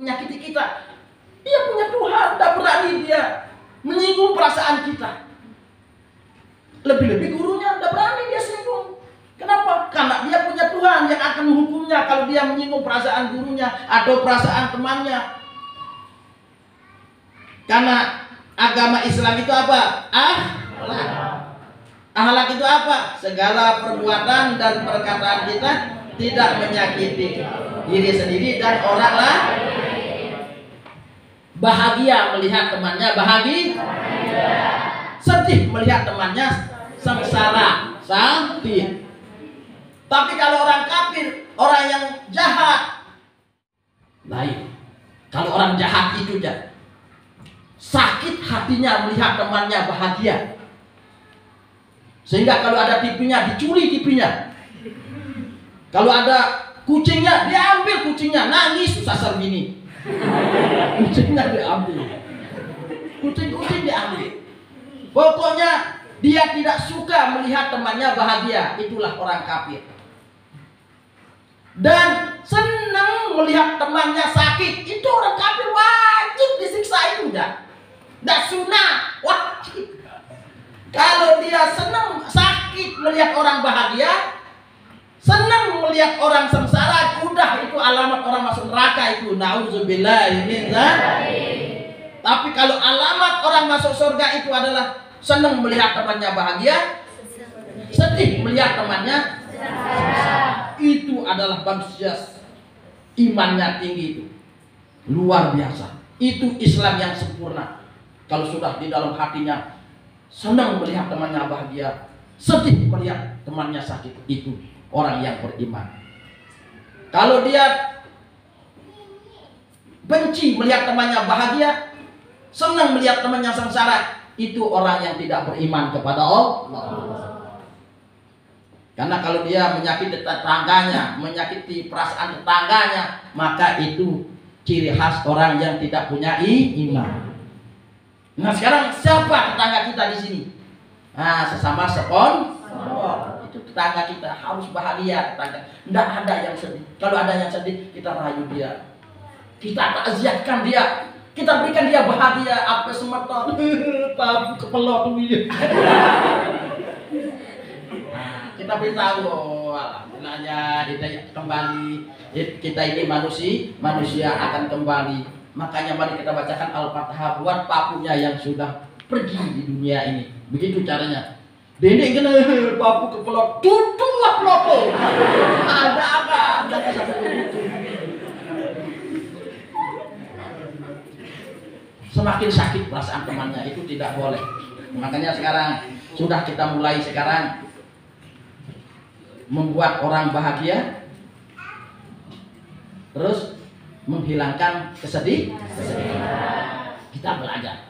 menyakiti kita. Dia punya Tuhan, tidak berani dia menyinggung perasaan kita. Lebih-lebih gurunya tidak berani dia singgung. Kenapa? Karena dia punya Tuhan yang akan menghukumnya kalau dia menyinggung perasaan gurunya atau perasaan temannya. Karena agama Islam itu apa? Akhlak itu apa? Segala perbuatan dan perkataan kita tidak menyakiti diri sendiri dan orang lain. Bahagia melihat temannya bahagia. Sedih melihat temannya sengsara. Sedih. Tapi kalau orang kafir, orang yang jahat, lain. Kalau orang jahat itu sakit hatinya melihat temannya bahagia. Sehingga kalau ada TV-nya, dicuri TV-nya. Kalau ada kucingnya, diambil kucingnya, nangis sasar gini. Kucingnya diambil. Kucing diambil. Pokoknya dia tidak suka melihat temannya bahagia. Itulah orang kafir. Dan senang melihat temannya sakit. Itu orang kafir wajib disiksa itu enggak? Enggak sunnah, wajib. Kalau dia senang sakit melihat orang bahagia, senang melihat orang sengsara, udah itu alamat orang masuk neraka itu. Nauzubillah min dzalik. Tapi kalau alamat orang masuk surga itu adalah senang melihat temannya bahagia, sedih melihat temannya sengsara. Itu adalah manusia imannya tinggi itu. Luar biasa. Itu Islam yang sempurna. Kalau sudah di dalam hatinya senang melihat temannya bahagia, sedih melihat temannya sakit, itu orang yang beriman. Kalau dia benci melihat temannya bahagia, senang melihat temannya sengsara, itu orang yang tidak beriman kepada Allah. Karena kalau dia menyakiti tetangganya, menyakiti perasaan tetangganya, maka itu ciri khas orang yang tidak punya iman. Nah sekarang siapa tetangga kita di sini? Nah sesama sponsor. Itu tetangga kita harus bahagia tetangga. Tidak ada yang sedih. Kalau ada yang sedih, kita rayu dia. Kita takziahkan dia. Kita berikan dia bahagia. Apa semata tabu kepelot ini. Kita beritahu, alhamdulillahnya kita kembali. Kita ini manusia akan kembali. Makanya mari kita bacakan Al-Fatihah buat papunya yang sudah pergi di dunia ini. Begitu caranya. Dendek kena papu kepelot, tutuplah peloto. Ada apa? Jangan sampai begitu. Semakin sakit perasaan temannya itu tidak boleh. Makanya sekarang sudah kita mulai sekarang membuat orang bahagia, terus menghilangkan kesedihan. Kita belajar.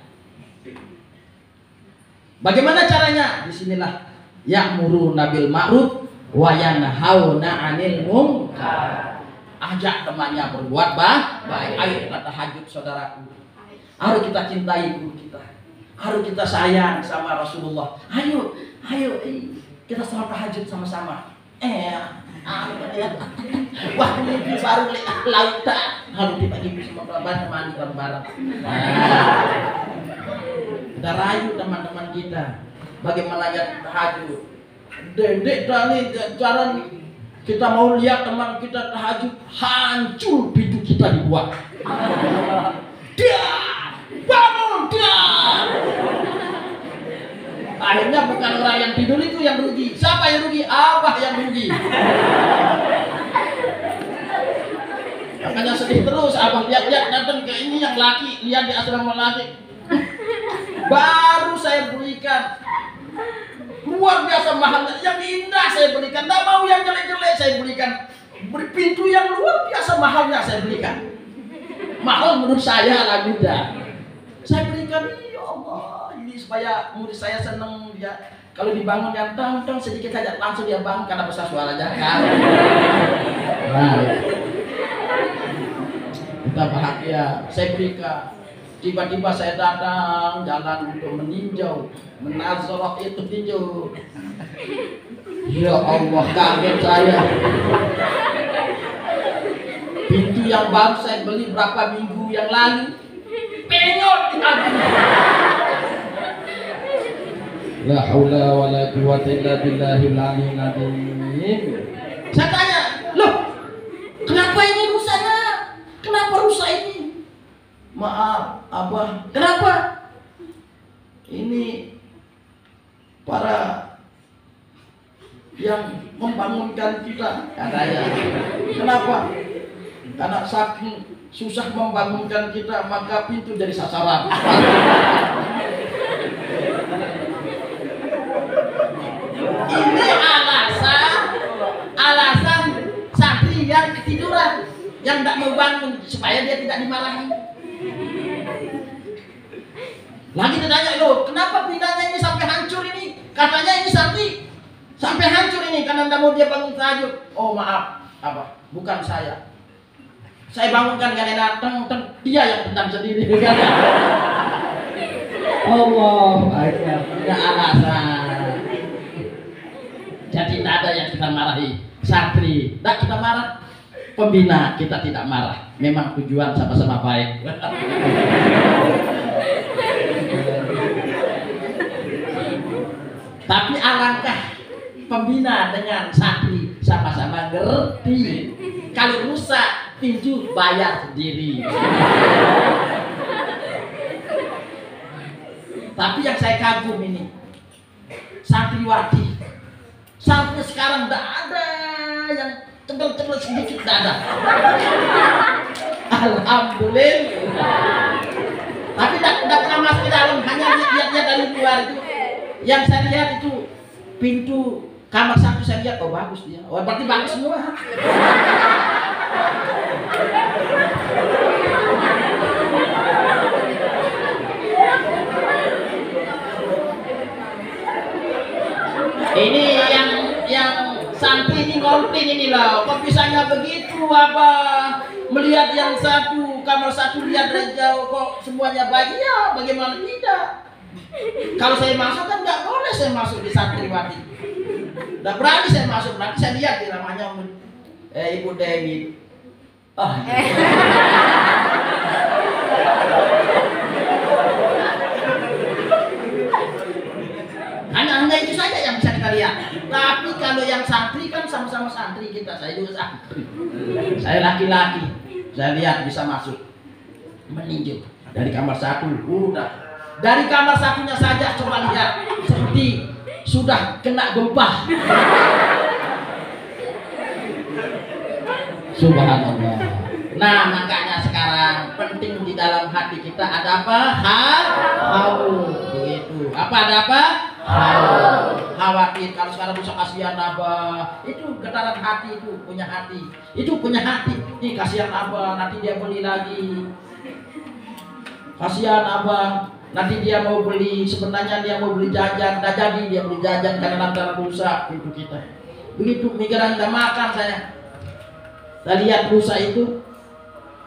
Bagaimana caranya? Disinilah ya'muruna bil ma'ruf wa yanhauna 'anil munkar. Ajak temannya berbuat baik. Ayo kita tahajud saudaraku. Ayo kita cintai guru kita. Ayo kita sayang sama Rasulullah. Ayo kita sholat tahajud sama-sama. Waktu mimpi baru lauta harus dibagi sama teman-teman bareng-bareng. Kita rayu teman-teman kita bagaimana ya tahajud. Dendek tadi cara kita mau lihat teman kita tahajud hancur pintu kita dibuat. Dia bangun dia. Akhirnya bukan orang yang tidur itu yang rugi. Siapa yang rugi? Abah yang rugi. Makanya sedih terus. Abah lihat-lihat datang ke ini yang laki, lihat di asrama laki. Baru saya berikan. Luar biasa mahalnya. Yang indah saya berikan. Tidak mau yang jelek-jelek saya berikan. Pintu yang luar biasa mahalnya saya berikan. Mahal menurut saya lah mudah. Saya berikan, ya Allah, ini supaya murid saya senang dia. Kalau dibangun yang tang sedikit saja langsung dia bangun karena besar suaranya kan. Nah, kita bahagia. Saya berikan. Tiba-tiba saya datang jalan untuk meninjau, menazarah itu tinjau. Ya Allah, kaget saya. Pintu yang baru saya beli berapa minggu yang lalu, penyot di hati. La haula wala quwwata illa billahil aliyyil azim. Saya tanya, loh, kenapa ini rusaknya? Kenapa rusak ini? Maaf, Abah. Kenapa? Ini para yang membangunkan kita, katanya. Kenapa? Karena saking susah membangunkan kita, maka pintu jadi sasaran. Ini alasan santri yang ketiduran, yang tidak mau bangun supaya dia tidak dimarahi. Lagi ditanya, loh, kenapa pindahnya ini sampai hancur ini? Katanya ini santri sampai hancur ini karena tidak mau dia bangun tahajud. Oh maaf, Abah, bukan saya. Saya bangunkan karena dia yang tentang sendiri. Allah Akbar. Tidak alasan. Jadi tidak ada yang kita marahi. Santri, tidak kita marah. Pembina kita tidak marah. Memang tujuan sama-sama baik. Tapi alangkah pembina dengan santri sama-sama ngerti. Kalau rusak pintu bayar sendiri. Tapi yang saya kagum ini santriwati sampai sekarang tidak ada yang tebel-tebel sedikit, tidak ada. Alhamdulillah. Tapi tidak pernah masuk ke dalam, hanya lihat dari luar itu. Yang saya lihat itu pintu kamar satu, saya lihat, oh bagus dia. Oh berarti bagus semua. Ini yang santri ini ngomplin ini loh. Kok bisanya begitu apa? Melihat yang satu kamar satu lihat dari jauh kok semuanya baik ya, bagaimana tidak? Kalau saya masuk kan nggak boleh saya masuk di santriwati. Nggak berani saya masuk, nanti saya lihat di namanya Ibu Dewi. Oh, hanya itu saja yang bisa kita lihat. Tapi kalau yang santri kan sama-sama santri kita, saya juga santri. Saya laki-laki, saya lihat bisa masuk meninjau dari kamar satu, udah. Dari kamar satunya saja coba lihat seperti sudah kena gempa. Subhanallah. Nah makanya sekarang penting di dalam hati kita ada apa? Haul. Begitu. Apa ada apa? Haul. Khawatir kalau sekarang bisa kasihan Abah. Itu getaran hati, itu punya hati. Itu punya hati. Nih kasihan Abah, nanti dia beli lagi. Kasihan Abah, nanti dia mau beli, sebenarnya dia mau beli jajan, tidak jadi dia beli jajan karena lantaran rusak pintu kita. Begitu mikiran tidak makan saya lihat rusak itu,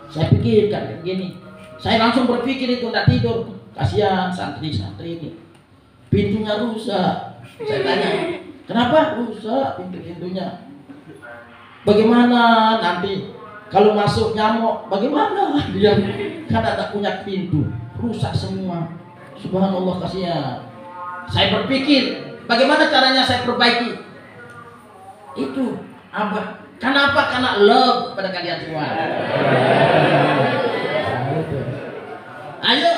saya pikirkan begini, saya langsung berpikir itu tidak tidur, kasihan santri-santri ini, pintunya rusak. Saya tanya, kenapa rusak pintunya? Bagaimana nanti kalau masuk nyamuk, bagaimana dia kan tak punya pintu, rusak semua. Subhanallah kasihan. Saya berpikir bagaimana caranya saya perbaiki. Itu Abah. Kenapa? Karena love pada kalian semua. Ayo,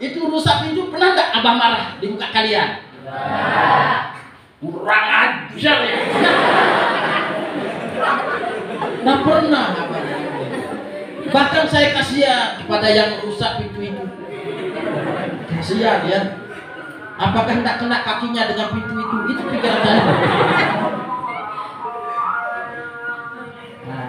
itu rusak pintu pernah nggak Abah marah di muka kalian? Kurang ajar ya. Nggak pernah Abah. Bahkan saya kasihan kepada yang rusak pintu itu. Kasihan ya. Apakah tidak kena kakinya dengan pintu itu? Itu pikiran saya. Nah,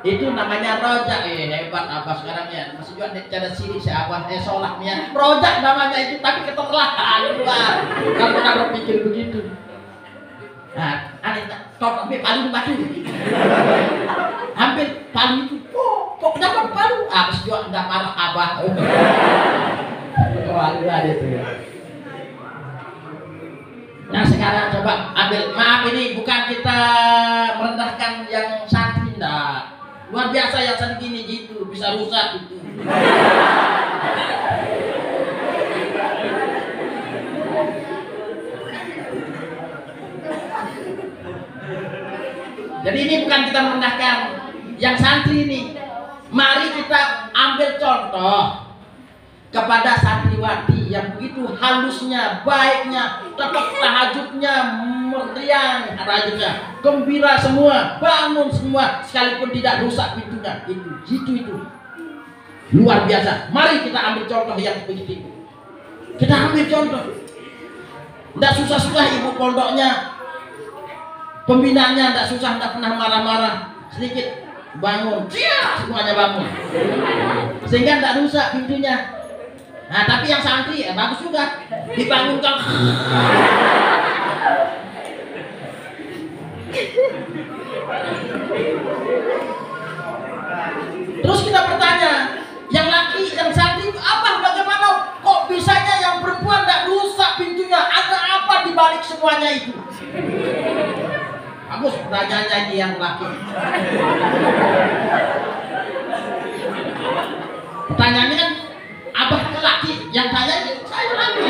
itu namanya rojak. Hebat Abah sekarang ya. Masih juga ada sini si Abah sholatnya. Rojak namanya itu, tapi keterlahan luar. Kalau pernah berpikir begitu. Nah, aneh kok ambil palu batu. Hampir palu itu. Kok kenapa palu? Habis juga enggak marah Abah. Kewaluan itu ya. Nah sekarang coba ambil, maaf ini bukan kita merendahkan yang santri, enggak. Luar biasa yang segini gitu, bisa rusak gitu. Jadi ini bukan kita merendahkan yang santri ini. Mari kita ambil contoh kepada santriwati yang begitu halusnya, baiknya, tetap tahajudnya, meriang tahajudnya, gembira semua, bangun semua, sekalipun tidak rusak pintunya. Itu luar biasa. Mari kita ambil contoh yang begitu. Kita ambil contoh. Tidak susah-susah ibu pondoknya, pembinanya tidak susah, tidak pernah marah-marah, sedikit bangun, semuanya bangun, sehingga tidak rusak pintunya. Nah, tapi yang santri bagus juga, dibangunkan. Terus kita bertanya, yang laki, yang santri apa, bagaimana kok bisanya yang perempuan tidak rusak pintunya? Ada apa di balik semuanya itu? Bagus pertanyaannya ini yang laki. Pertanyaannya kan abah ke laki, yang tanya ini saya laki.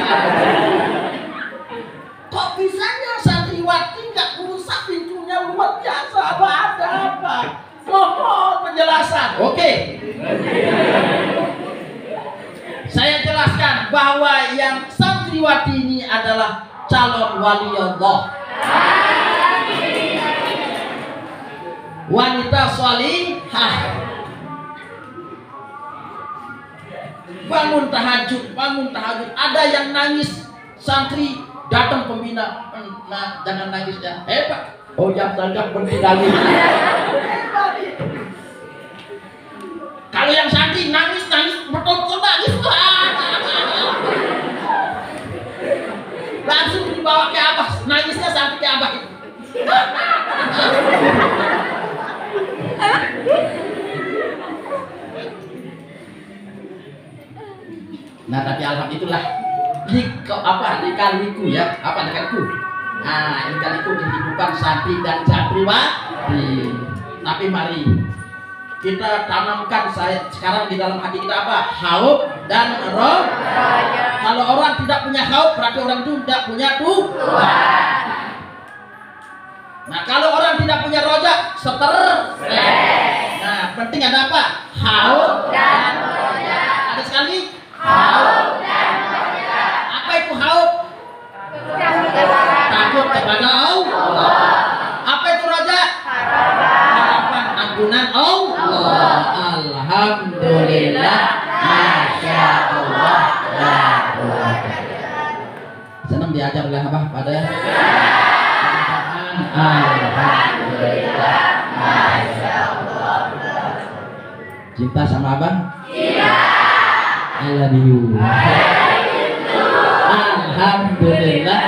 Kok bisanya santriwati nggak rusak pintunya? Luar biasa, ada apa? Mohon penjelasan. Oke. Saya jelaskan bahwa yang santriwati ini adalah calon wali Allah. Wanita sholihah, bangun tahajud. Ada yang nangis, santri datang pembina, nah jangan nangis ya, hebat. Oh yang tanggap berdiri. Kalau yang santri nangis betul-betul nangis, langsung dibawa ke abah, nangisnya sampai ke abah itu. Nah tapi alhamdulillah lika-liku ya, lika-liku. Nah lika-liku kehidupan santri dan santriwati. Tapi mari kita tanamkan sekarang di dalam hati kita apa? Haub dan roh. Kalau orang tidak punya haub, berarti orang itu tidak punya Tuhan. Nah kalau orang tidak punya roja, stres. Nah penting ada apa? Haub dan roja. Ada sekali. Haub dan roja. Apa itu haub? Takut kepada Allah. Apa itu roja? Harapan ampunan Allah. Alhamdulillah, masya Allah. Senang diajar oleh abah pada. Alhamdulillah, masya Allah. Cinta sama abang? Iya. I love you. Alhamdulillah.